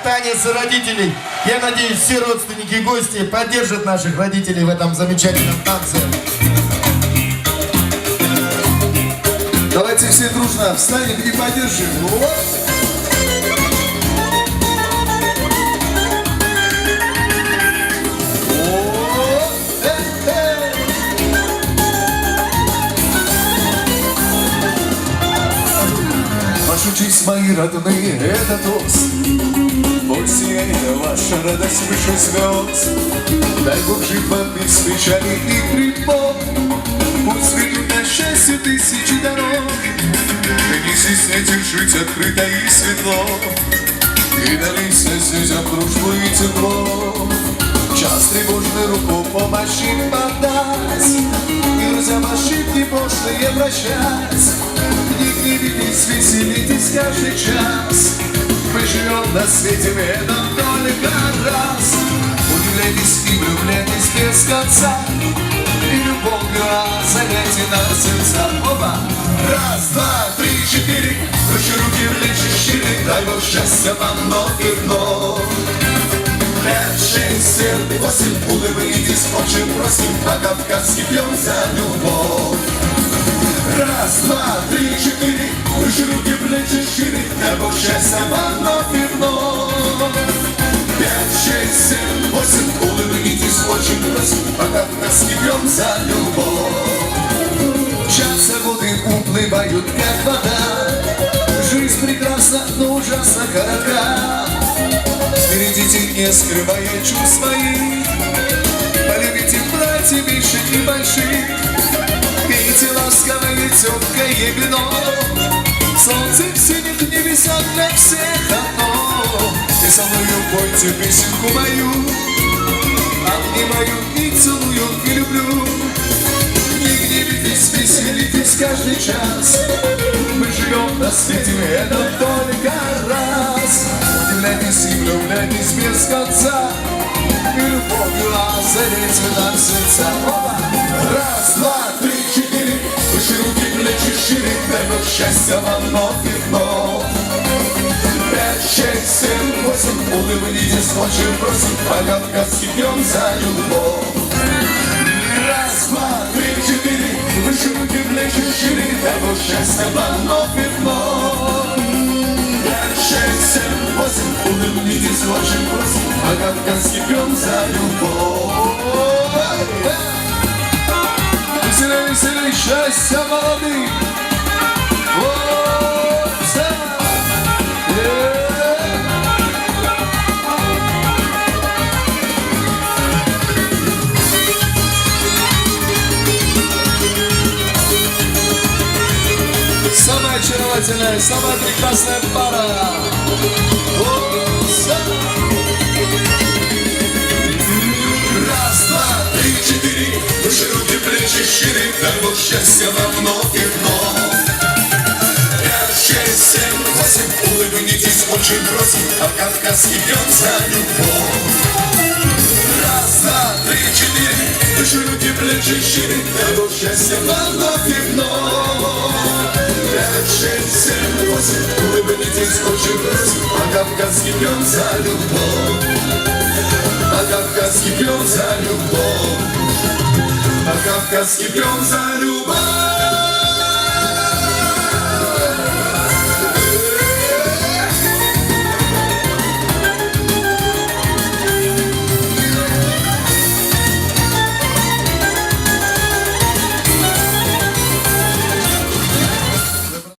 танец родителей. Я надеюсь, все родственники и гости поддержат наших родителей в этом замечательном танце. Давайте все дружно встанем и поддержим. Пошучись, мои родные, это тост. Пусть сияет ваша радость выше звезд. Дай Бог жить вам без печали и тревог. Пусть ведут на счастье тысячи дорог. Ты не стесняйтесь жить открыто и светло. И дарись слезам дружбу и тепло. Час тревожный руку помощи подать. И друзьям ошибки прошлые прощать. Не гневитесь, веселитесь каждый час. Мы живем на свете в этом только раз. Удивляйтесь и влюбляйтесь без конца. И любовью озаряйте нас сердца. Оба! Раз, два, три, четыре. Руки, руки, плечи шире. Дай Бог счастья вам вновь и вновь. 5, 6, 7, 8. Улыбнитесь, очень просим. По-кавказски пьем за любовь. Раз, два, три, четыре. Руки, руки, плечи шире. Дай Бог счастья вам вновь и вновь. 5, 6, 7, 8. Улыбнитесь, очень просим. По-кавказски пьем за любовь. Часы годы уплывают, как вода. Жизнь прекрасна, но ужасно коротка. Берегите, не скрывая чувств своих. Полюбите братьев меньших и больших. Пейте ласковое теплое вино. Солнце в синих небесах для всех одно. И со мною пойте песенку мою. Обнимаю и целую и люблю. Не гневитесь, веселитесь каждый час. Мы живем на свете, это только раз. Удивляйтесь и влюбляйтесь без конца. И любовью озаряйте нам сердца. Оба! Раз, два, три, четыре. Выше руки, плечи шире. Дай Бог счастья вам вновь и вновь. 5, 6, 7, 8. Улыбнитесь, очень просим. По-кавказски пьем за любовь. Раз, два, три, четыре. Выше руки, плечи шире. Дай Бог счастья вам вновь и вновь. 5, 6, 7, 8. Улыбнитесь, очень просим. По-кавказски пьем за любовь. Веселей, веселей, счастья молодых. Самая очаровательная, самая прекрасная пара. Раз, два, три, четыре. Выше руки, плечи шире. Дай Бог счастья вам вновь и вновь. 5, 6, 7, 8. Улыбнитесь, очень просим. По-кавказски пьем за любовь. Раз, два, три, четыре. Выше руки, плечи шире. Дай Бог счастья вам вновь и вновь. 5, 6, 7, 8. Улыбнитесь, очень просим. По-кавказски пьем за любовь. По-кавказски пьем за любовь. По-кавказски пьем за любовь.